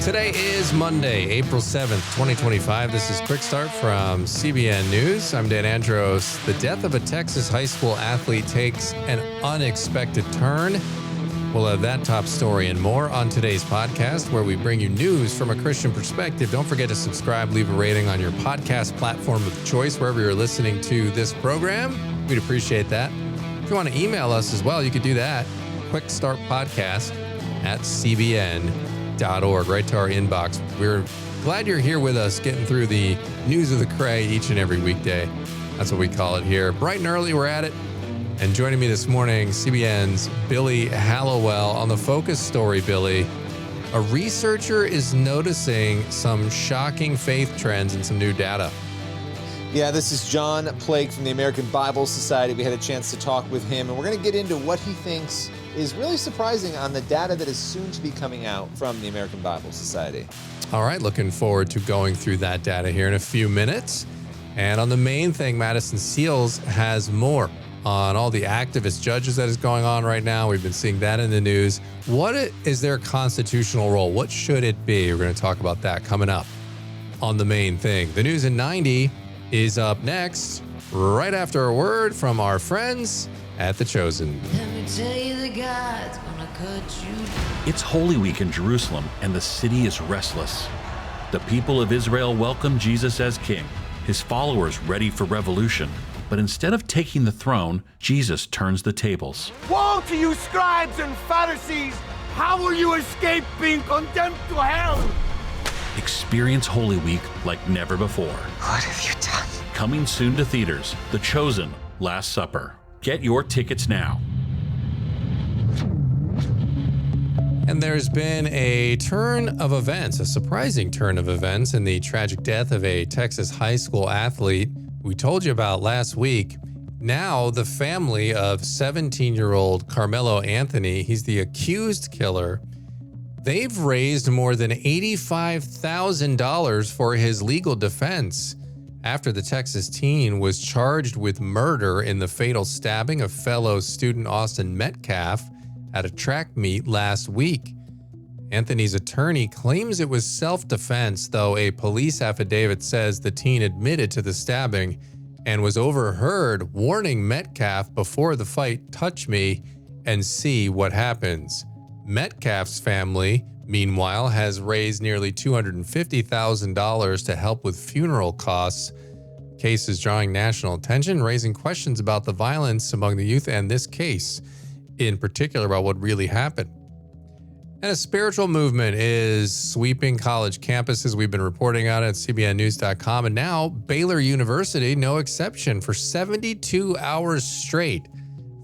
Today is Monday, April 7th, 2025. This is Quick Start from CBN News. I'm Dan Andros. The death of a Texas high school athlete takes an unexpected turn. We'll have that top story and more on today's podcast, where we bring you news from a Christian perspective. Don't forget to subscribe, leave a rating on your podcast platform of choice, wherever you're listening to this program. We'd appreciate that. If you want to email us as well, you could do that. quickstartpodcast@cbn.org, right to our inbox. We're glad you're here with us, getting through the news of the cray each and every weekday. That's what we call it here. Bright and early, we're at it. And joining me this morning, CBN's Billy Hallowell on the Focus story. Billy, a researcher is noticing some shocking faith trends and some new data. Yeah, this is John Plake from the American Bible Society. We had a chance to talk with him, and we're going to get into what he thinks is really surprising on the data that is soon to be coming out from the American Bible Society. All right, looking forward to going through that data here in a few minutes. And on the main thing, Madison Seals has more on all the activist judges that is going on right now. We've been seeing that in the news. What is their constitutional role? What should it be? We're going to talk about that coming up on the main thing. The news in 90 is up next, right after a word from our friends at The Chosen. Let me tell you, the God's gonna cut you. It's Holy Week in Jerusalem, and the city is restless. The people of Israel welcome Jesus as king, his followers ready for revolution. But instead of taking the throne, Jesus turns the tables. Woe to you, scribes and Pharisees! How will you escape being condemned to hell? Experience Holy Week like never before. What have you done? Coming soon to theaters, The Chosen, Last Supper. Get your tickets now. And there's been a turn of events, a surprising turn of events in the tragic death of a Texas high school athlete we told you about last week. Now the family of 17-year-old Carmelo Anthony, he's the accused killer, they've raised more than $85,000 for his legal defense after the Texas teen was charged with murder in the fatal stabbing of fellow student Austin Metcalf at a track meet last week. Anthony's attorney claims it was self-defense, though a police affidavit says the teen admitted to the stabbing and was overheard warning Metcalf before the fight, "Touch me and see what happens." Metcalf's family, meanwhile, has raised nearly $250,000 to help with funeral costs. The case is drawing national attention, raising questions about the violence among the youth and this case in particular about what really happened. And a spiritual movement is sweeping college campuses. We've been reporting on it at cbnnews.com. And now Baylor University, no exception, for 72 hours straight.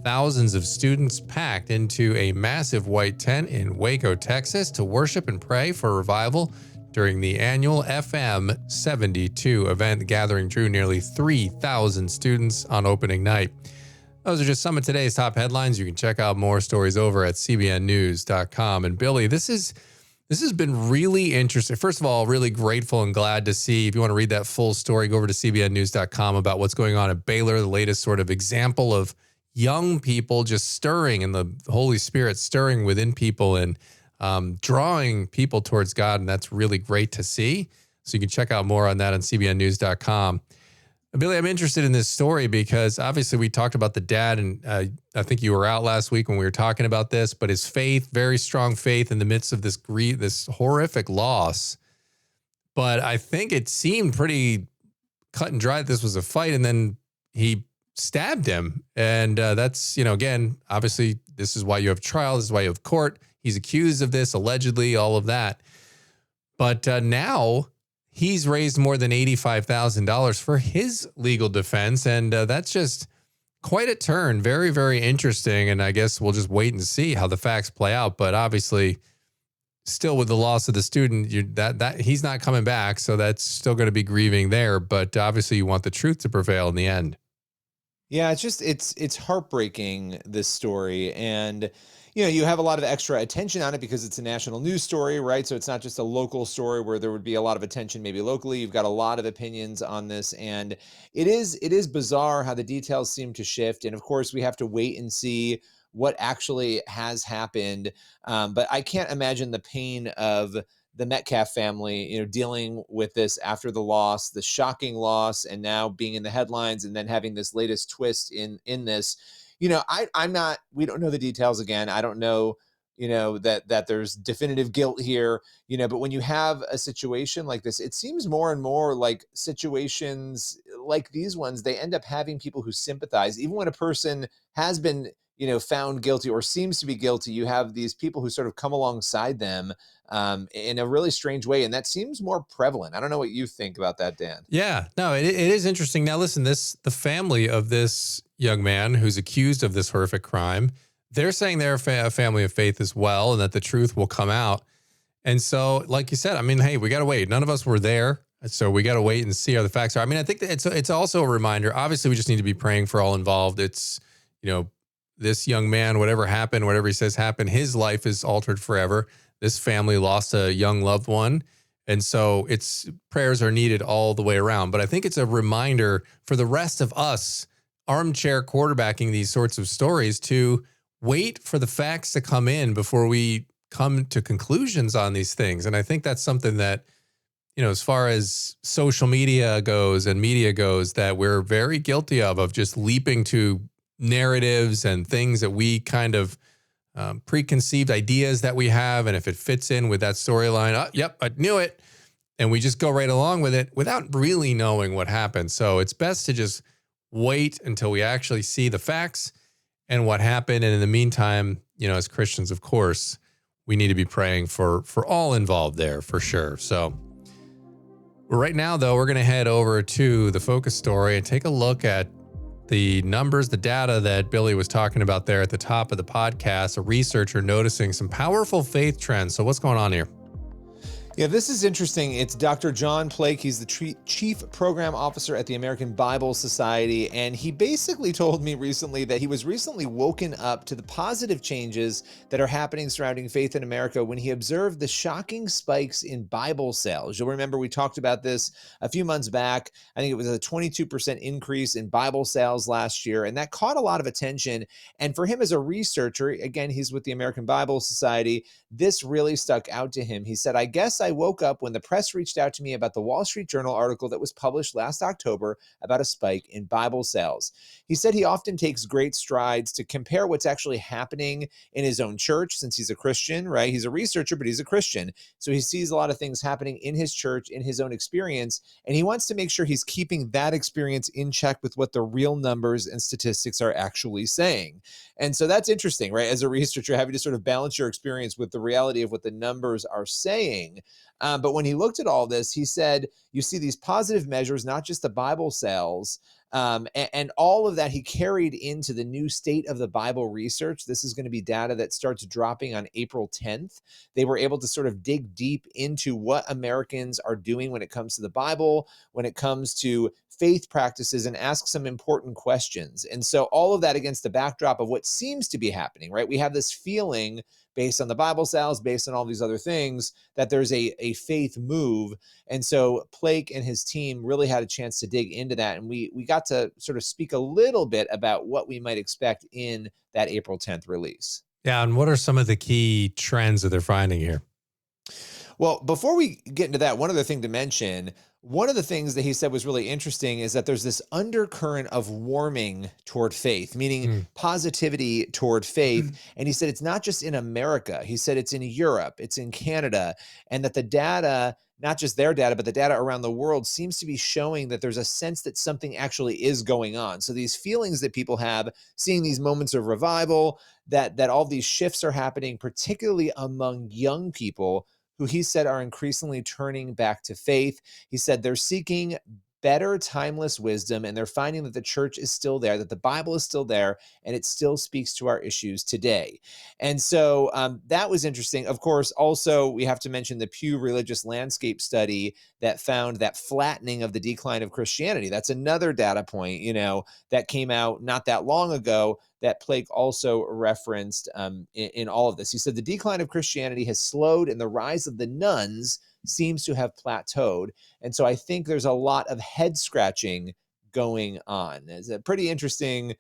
Thousands of students packed into a massive white tent in Waco, Texas, to worship and pray for revival during the annual FM 72 event. The gathering drew nearly 3,000 students on opening night. Those are just some of today's top headlines. You can check out more stories over at cbnnews.com. And Billy, this has been really interesting. First of all, really grateful and glad to see. If you want to read that full story, go over to cbnnews.com about what's going on at Baylor, the latest sort of example of young people just stirring and the Holy Spirit stirring within people and drawing people towards God. And that's really great to see. So you can check out more on that on cbnnews.com. Billy, I'm interested in this story because obviously we talked about the dad, and I think you were out last week when we were talking about this, but his faith, very strong faith in the midst of this this horrific loss. But I think it seemed pretty cut and dry that this was a fight, and then he stabbed him. And that's, again, obviously this is why you have trial. This is why you have court. He's accused of this, allegedly, all of that. But now he's raised more than $85,000 for his legal defense. And that's just quite a turn. Very, very interesting. And I guess we'll just wait and see how the facts play out. But obviously, still with the loss of the student, that he's not coming back. So that's still going to be grieving there. But obviously, you want the truth to prevail in the end. Yeah, it's heartbreaking, this story. And you have a lot of extra attention on it because it's a national news story, right? So it's not just a local story where there would be a lot of attention maybe locally. You've got a lot of opinions on this, and it is bizarre how the details seem to shift. And of course, we have to wait and see what actually has happened. But I can't imagine the pain of the Metcalf family, dealing with this after the loss, the shocking loss, and now being in the headlines, and then having this latest twist in this. I'm not. We don't know the details again. I don't know. That there's definitive guilt here. But when you have a situation like this, it seems more and more like situations like these ones, they end up having people who sympathize, even when a person has been found guilty or seems to be guilty. You have these people who sort of come alongside them in a really strange way, and that seems more prevalent. I don't know what you think about that, Dan. Yeah, no, it is interesting. Now, listen, the family of this young man who's accused of this horrific crime, they're saying they're a family of faith as well, and that the truth will come out. And so, like you said, I mean, hey, we got to wait. None of us were there, so we got to wait and see how the facts are. I mean, I think that it's also a reminder. Obviously, we just need to be praying for all involved. It's, this young man, whatever happened, whatever he says happened, his life is altered forever. This family lost a young loved one. And so prayers are needed all the way around. But I think it's a reminder for the rest of us armchair quarterbacking these sorts of stories to wait for the facts to come in before we come to conclusions on these things. And I think that's something that, as far as social media goes and media goes, that we're very guilty of just leaping to narratives and things that we kind of preconceived ideas that we have. And if it fits in with that storyline, oh, yep, I knew it. And we just go right along with it without really knowing what happened. So it's best to just wait until we actually see the facts and what happened. And in the meantime, as Christians, of course, we need to be praying for all involved there for sure. So right now, though, we're going to head over to the focus story and take a look at the numbers, the data that Billy was talking about there at the top of the podcast, a researcher noticing some powerful faith trends. So what's going on here? Yeah, this is interesting. It's Dr. John Plake. He's the chief program officer at the American Bible Society. And he basically told me recently that he was recently woken up to the positive changes that are happening surrounding faith in America when he observed the shocking spikes in Bible sales. You'll remember we talked about this a few months back. I think it was a 22% increase in Bible sales last year. And that caught a lot of attention. And for him as a researcher, again, he's with the American Bible Society, this really stuck out to him. He said, I guess I woke up when the press reached out to me about the Wall Street Journal article that was published last October about a spike in Bible sales. He said he often takes great strides to compare what's actually happening in his own church since he's a Christian, right? He's a researcher, but he's a Christian. So he sees a lot of things happening in his church, in his own experience, and he wants to make sure he's keeping that experience in check with what the real numbers and statistics are actually saying. And so that's interesting, right? As a researcher, having to sort of balance your experience with the reality of what the numbers are saying. But when he looked at all this, he said, you see these positive measures, not just the Bible sales, and all of that he carried into the new State of the Bible research. This is going to be data that starts dropping on April 10th. They were able to sort of dig deep into what Americans are doing when it comes to the Bible, when it comes to faith practices, and ask some important questions. And so all of that against the backdrop of what seems to be happening, right? We have this feeling based on the Bible sales, based on all these other things, that there's a faith move. And so Plake and his team really had a chance to dig into that. And we got to sort of speak a little bit about what we might expect in that April 10th release. Yeah, and what are some of the key trends that they're finding here? Well, before we get into that, one other thing to mention, one of the things that he said was really interesting is that there's this undercurrent of warming toward faith, meaning positivity toward faith. And he said it's not just in America. He said it's in Europe, it's in Canada, and that the data, not just their data, but the data around the world seems to be showing that there's a sense that something actually is going on. So these feelings that people have, seeing these moments of revival, that all these shifts are happening, particularly among young people, who he said are increasingly turning back to faith. He said they're seeking better timeless wisdom, and they're finding that the church is still there, that the Bible is still there, and it still speaks to our issues today. And so that was interesting. Of course, also we have to mention the Pew Religious Landscape Study that found that flattening of the decline of Christianity. That's another data point, that came out not that long ago that Plake also referenced in all of this. He said the decline of Christianity has slowed and the rise of the nuns seems to have plateaued. And so I think there's a lot of head scratching going on. It's a pretty interesting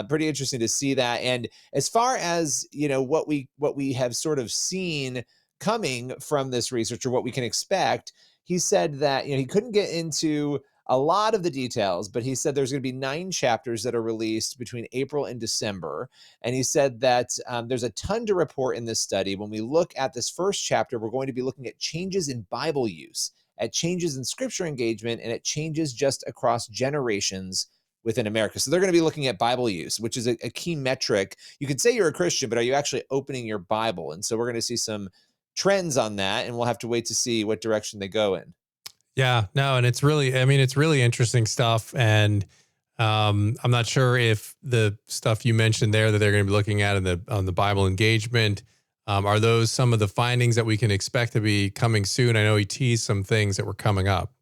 Pretty interesting to see that. And as far as, what we have sort of seen coming from this research, or what we can expect, he said that, he couldn't get into a lot of the details, but he said there's going to be 9 chapters that are released between April and December. And he said that there's a ton to report in this study. When we look at this first chapter, we're going to be looking at changes in Bible use, at changes in scripture engagement, and at changes just across generations within America. So they're going to be looking at Bible use, which is a key metric. You could say you're a Christian, but are you actually opening your Bible? And so we're going to see some trends on that, and we'll have to wait to see what direction they go in. Yeah, no, and it's really interesting stuff. And I'm not sure if the stuff you mentioned there that they're going to be looking at on the Bible engagement, are those some of the findings that we can expect to be coming soon? I know he teased some things that were coming up.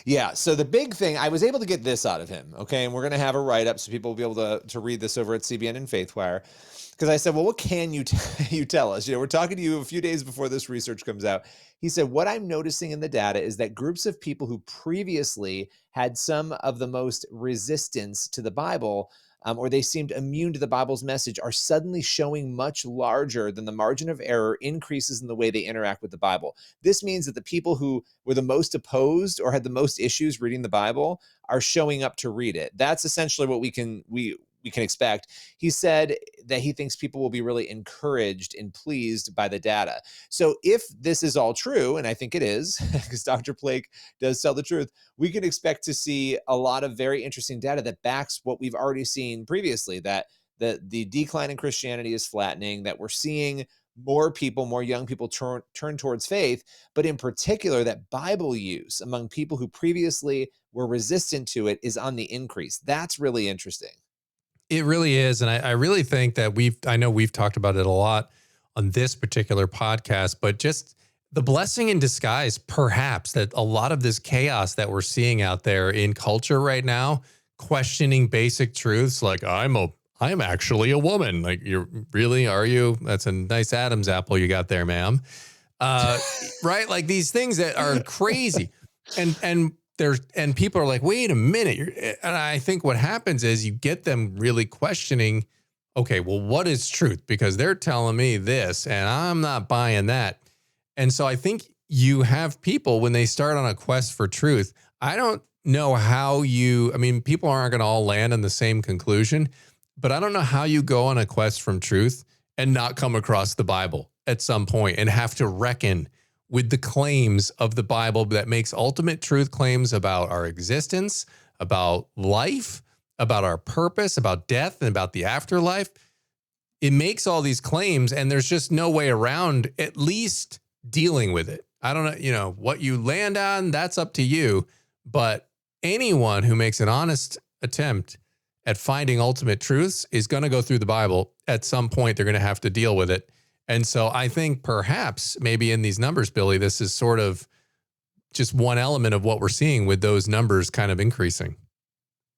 Yeah. So the big thing, I was able to get this out of him. Okay. And we're going to have a write-up so people will be able to read this over at CBN and FaithWire. Because I said, well, what can you tell us? We're talking to you a few days before this research comes out. He said, what I'm noticing in the data is that groups of people who previously had some of the most resistance to the Bible, or they seemed immune to the Bible's message, are suddenly showing much larger than the margin of error increases in the way they interact with the Bible. This means that the people who were the most opposed or had the most issues reading the Bible are showing up to read it. That's essentially what we can expect. He said that he thinks people will be really encouraged and pleased by the data. So if this is all true, and I think it is, because Dr. Plake does tell the truth, we can expect to see a lot of very interesting data that backs what we've already seen previously, that the decline in Christianity is flattening, that we're seeing more young people turn towards faith, but in particular that Bible use among people who previously were resistant to it is on the increase. That's really interesting. It really is. And I really think that I know we've talked about it a lot on this particular podcast, but just the blessing in disguise, perhaps, that a lot of this chaos that we're seeing out there in culture right now, questioning basic truths like I'm actually a woman. Like, are you? That's a nice Adam's apple you got there, ma'am. Right? Like these things that are crazy. And people are like, wait a minute. And I think what happens is you get them really questioning, okay, well, what is truth? Because they're telling me this and I'm not buying that. And so I think you have people when they start on a quest for truth. I don't know how people aren't going to all land on the same conclusion, but I don't know how you go on a quest from truth and not come across the Bible at some point and have to reckon with the claims of the Bible that makes ultimate truth claims about our existence, about life, about our purpose, about death, and about the afterlife. It makes all these claims, and there's just no way around at least dealing with it. I don't know, what you land on, that's up to you. But anyone who makes an honest attempt at finding ultimate truths is going to go through the Bible. At some point, they're going to have to deal with it. And so I think perhaps maybe in these numbers, Billy, this is sort of just one element of what we're seeing with those numbers kind of increasing.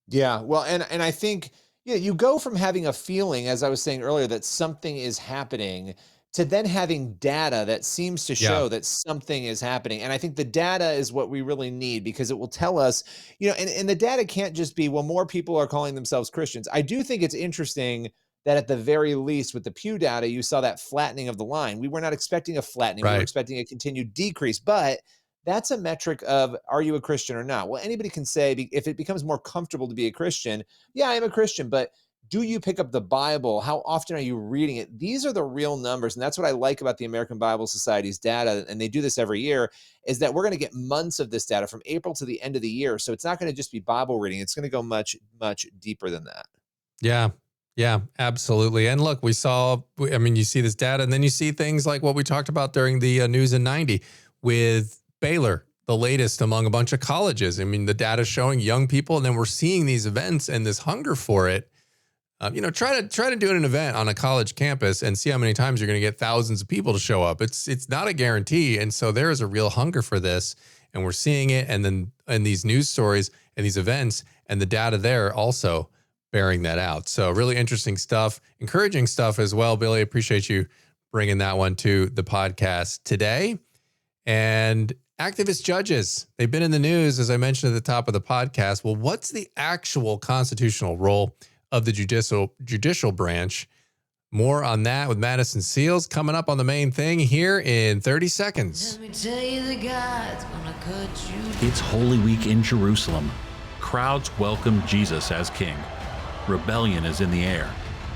Yeah. Well, and I think, you go from having a feeling, as I was saying earlier, that something is happening to then having data that seems to show that something is happening. And I think the data is what we really need, because it will tell us, and the data can't just be, well, more people are calling themselves Christians. I do think it's interesting that at the very least with the Pew data, you saw that flattening of the line. We were not expecting a flattening. Right. We were expecting a continued decrease, but that's a metric of, are you a Christian or not? Well, anybody can say, if it becomes more comfortable to be a Christian, yeah, I am a Christian, but do you pick up the Bible? How often are you reading it? These are the real numbers. And that's what I like about the American Bible Society's data. And they do this every year, is that we're going to get months of this data from April to the end of the year. So it's not going to just be Bible reading. It's going to go much, much deeper than that. Yeah. Yeah, absolutely. And look, you see this data, and then you see things like what we talked about during the news in 90 with Baylor, the latest among a bunch of colleges. I mean, the data showing young people, and then we're seeing these events and this hunger for it. Try to do an event on a college campus and see how many times you're going to get thousands of people to show up. It's not a guarantee. And so there is a real hunger for this, and we're seeing it. And then in these news stories and these events and the data there also bearing that out. So really interesting stuff, encouraging stuff as well. Billy, appreciate you bringing that one to the podcast today. And activist judges, they've been in the news, as I mentioned at the top of the podcast. Well, what's the actual constitutional role of the judicial branch. More on that with Madison Seals coming up on the main thing here in 30 seconds. Let me tell you, the God's gonna cut you. It's Holy Week in Jerusalem. Crowds welcome Jesus as king. Rebellion is in the air.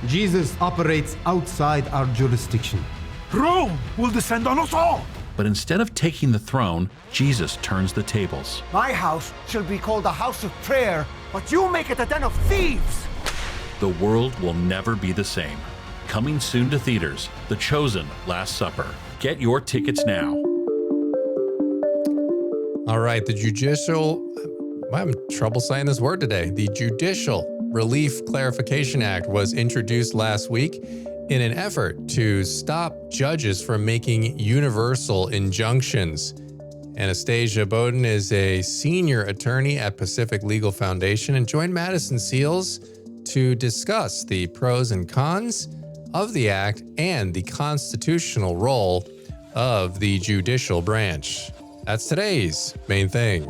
Jesus operates outside our jurisdiction. Rome will descend on us all. But instead of taking the throne, Jesus turns the tables. My house shall be called a house of prayer, but you make it a den of thieves. The world will never be the same. Coming soon to theaters, The Chosen Last Supper. Get your tickets now. All right, the Judicial, I'm having trouble saying this word today. The Judicial Relief Clarification Act was introduced last week in an effort to stop judges from making universal injunctions. Anastasia Boden is a senior attorney at Pacific Legal Foundation and joined Madison Seals to discuss the pros and cons of the act and the constitutional role of the judicial branch. That's today's main thing.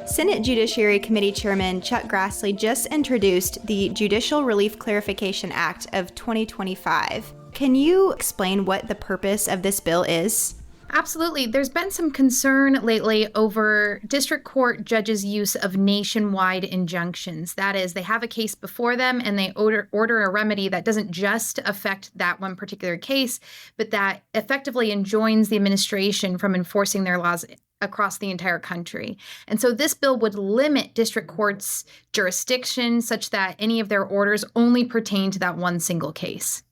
Senate Judiciary Committee Chairman Chuck Grassley just introduced the Judicial Relief Clarification Act of 2025. Can you explain what the purpose of this bill is? Absolutely. There's been some concern lately over district court judges' use of nationwide injunctions. That is, they have a case before them and they order a remedy that doesn't just affect that one particular case, but that effectively enjoins the administration from enforcing their laws across the entire country. And so this bill would limit district courts' jurisdiction such that any of their orders only pertain to that one single case.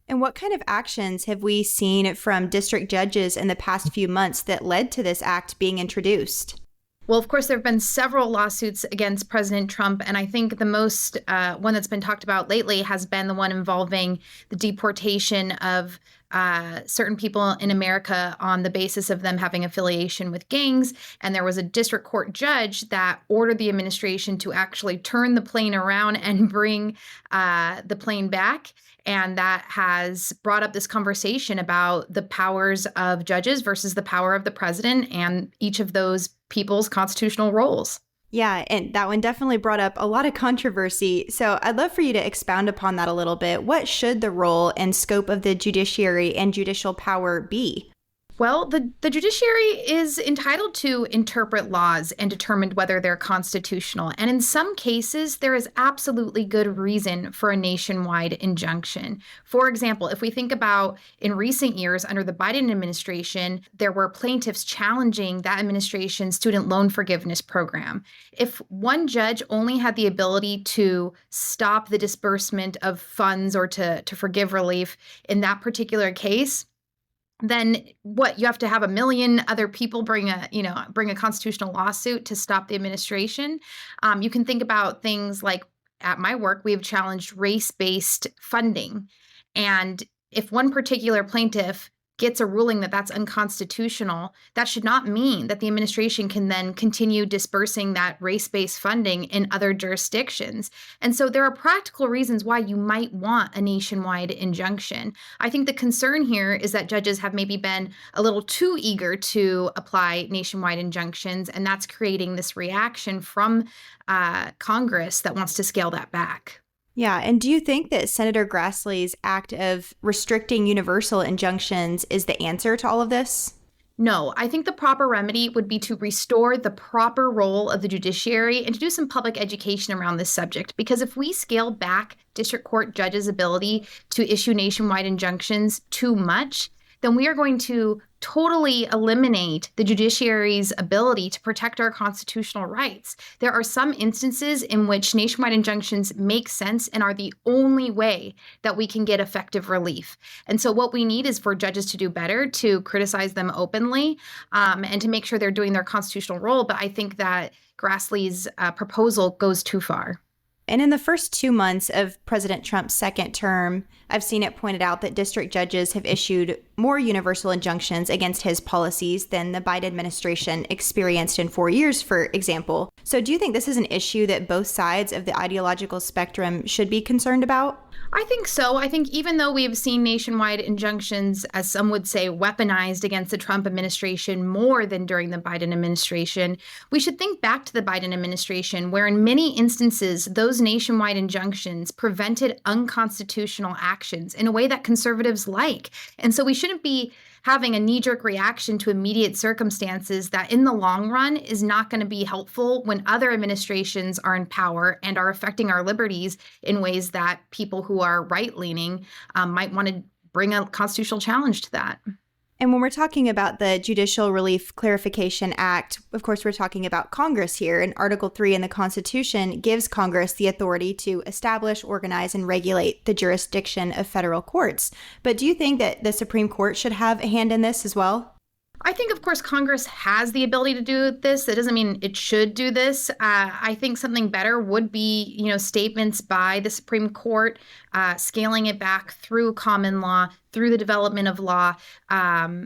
And what kind of actions have we seen from district judges in the past few months that led to this act being introduced? Well, of course, there have been several lawsuits against President Trump, and I think the most one that's been talked about lately has been the one involving the deportation of certain people in America on the basis of them having affiliation with gangs. And there was a district court judge that ordered the administration to actually turn the plane around and bring the plane back. And that has brought up this conversation about the powers of judges versus the power of the president and each of those people's constitutional roles. Yeah, and that one definitely brought up a lot of controversy. So I'd love for you to expound upon that a little bit. What should the role and scope of the judiciary and judicial power be? Well, the judiciary is entitled to interpret laws and determine whether they're constitutional. And in some cases, there is absolutely good reason for a nationwide injunction. For example, if we think about in recent years under the Biden administration, there were plaintiffs challenging that administration's student loan forgiveness program. If one judge only had the ability to stop the disbursement of funds or to forgive relief in that particular case, then what, you have to have a million other people bring a constitutional lawsuit to stop the administration. You can think about things like at my work, we have challenged race-based funding. And if one particular plaintiff gets a ruling that that's unconstitutional, that should not mean that the administration can then continue dispersing that race-based funding in other jurisdictions. And so there are practical reasons why you might want a nationwide injunction. I think the concern here is that judges have maybe been a little too eager to apply nationwide injunctions, and that's creating this reaction from Congress that wants to scale that back. Yeah, and do you think that Senator Grassley's act of restricting universal injunctions is the answer to all of this? No, I think the proper remedy would be to restore the proper role of the judiciary and to do some public education around this subject. Because if we scale back district court judges' ability to issue nationwide injunctions too much, then we are going to totally eliminate the judiciary's ability to protect our constitutional rights. There are some instances in which nationwide injunctions make sense and are the only way that we can get effective relief. And so what we need is for judges to do better, to criticize them openly, and to make sure they're doing their constitutional role. But I think that Grassley's proposal goes too far. And in the first 2 months of President Trump's second term, I've seen it pointed out that district judges have issued more universal injunctions against his policies than the Biden administration experienced in 4 years, for example. So do you think this is an issue that both sides of the ideological spectrum should be concerned about? I think so. I think even though we have seen nationwide injunctions, as some would say, weaponized against the Trump administration more than during the Biden administration, we should think back to the Biden administration, where in many instances, those nationwide injunctions prevented unconstitutional actions in a way that conservatives like. And so we shouldn't be having a knee-jerk reaction to immediate circumstances that in the long run is not going to be helpful when other administrations are in power and are affecting our liberties in ways that people who are right-leaning might want to bring a constitutional challenge to that. And when we're talking about the Judicial Relief Clarification Act, of course, we're talking about Congress here. And Article 3 in the Constitution gives Congress the authority to establish, organize, and regulate the jurisdiction of federal courts. But do you think that the Supreme Court should have a hand in this as well? I think, of course, Congress has the ability to do this. That doesn't mean it should do this. I think something better would be, statements by the Supreme Court, scaling it back through common law, through the development of law,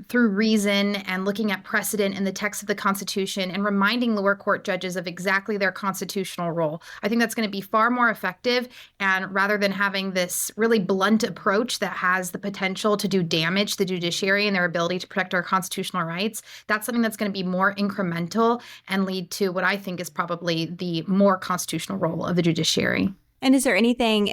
through reason, and looking at precedent in the text of the Constitution and reminding lower court judges of exactly their constitutional role. I think that's going to be far more effective. And rather than having this really blunt approach that has the potential to do damage to the judiciary and their ability to protect our constitutional rights, that's something that's going to be more incremental and lead to what I think is probably the more constitutional role of the judiciary. And is there anything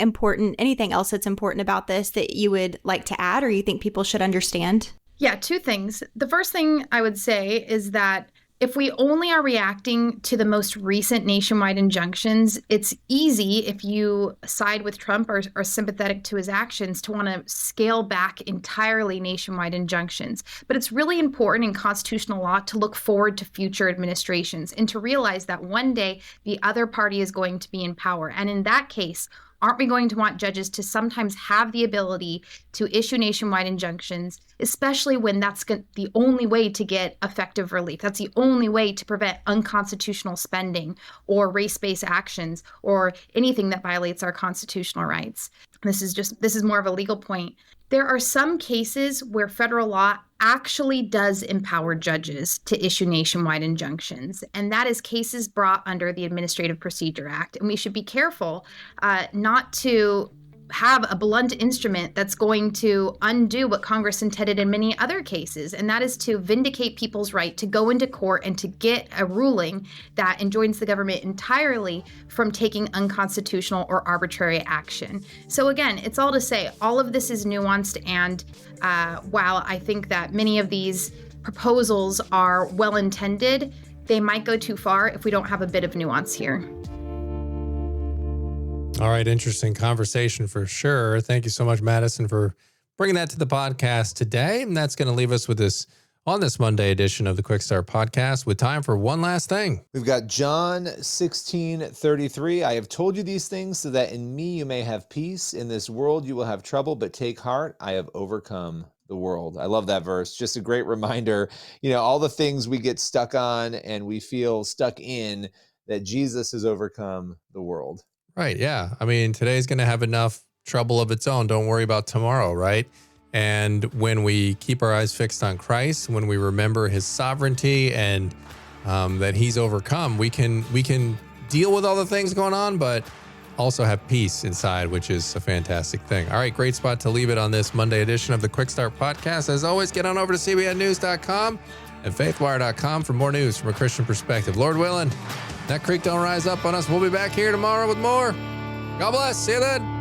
else that's important about this that you would like to add or you think people should understand? Yeah, two things. The first thing I would say is that if we only are reacting to the most recent nationwide injunctions, it's easy if you side with Trump or are sympathetic to his actions to want to scale back entirely nationwide injunctions. But it's really important in constitutional law to look forward to future administrations and to realize that one day the other party is going to be in power. And in that case, aren't we going to want judges to sometimes have the ability to issue nationwide injunctions, especially when that's the only way to get effective relief? That's the only way to prevent unconstitutional spending or race-based actions or anything that violates our constitutional rights. This is more of a legal point. There are some cases where federal law actually does empower judges to issue nationwide injunctions, and that is cases brought under the Administrative Procedure Act. And we should be careful not to have a blunt instrument that's going to undo what Congress intended in many other cases, and that is to vindicate people's right to go into court and to get a ruling that enjoins the government entirely from taking unconstitutional or arbitrary action. So again, it's all to say all of this is nuanced, and while I think that many of these proposals are well-intended, they might go too far if we don't have a bit of nuance here. All right, interesting conversation for sure. Thank you so much, Madison, for bringing that to the podcast today. And that's going to leave us with on this Monday edition of the Quick Start Podcast with time for one last thing. We've got John 16:33. I have told you these things so that in me you may have peace. In this world you will have trouble, but take heart. I have overcome the world. I love that verse. Just a great reminder, all the things we get stuck on and we feel stuck in, that Jesus has overcome the world. Right. Yeah. I mean, today's going to have enough trouble of its own. Don't worry about tomorrow. Right. And when we keep our eyes fixed on Christ, when we remember his sovereignty and that he's overcome, we can deal with all the things going on, but also have peace inside, which is a fantastic thing. All right. Great spot to leave it on this Monday edition of the Quick Start Podcast. As always, get on over to cbnnews.com and faithwire.com for more news from a Christian perspective. Lord willing, that creek don't rise up on us. We'll be back here tomorrow with more. God bless. See you then.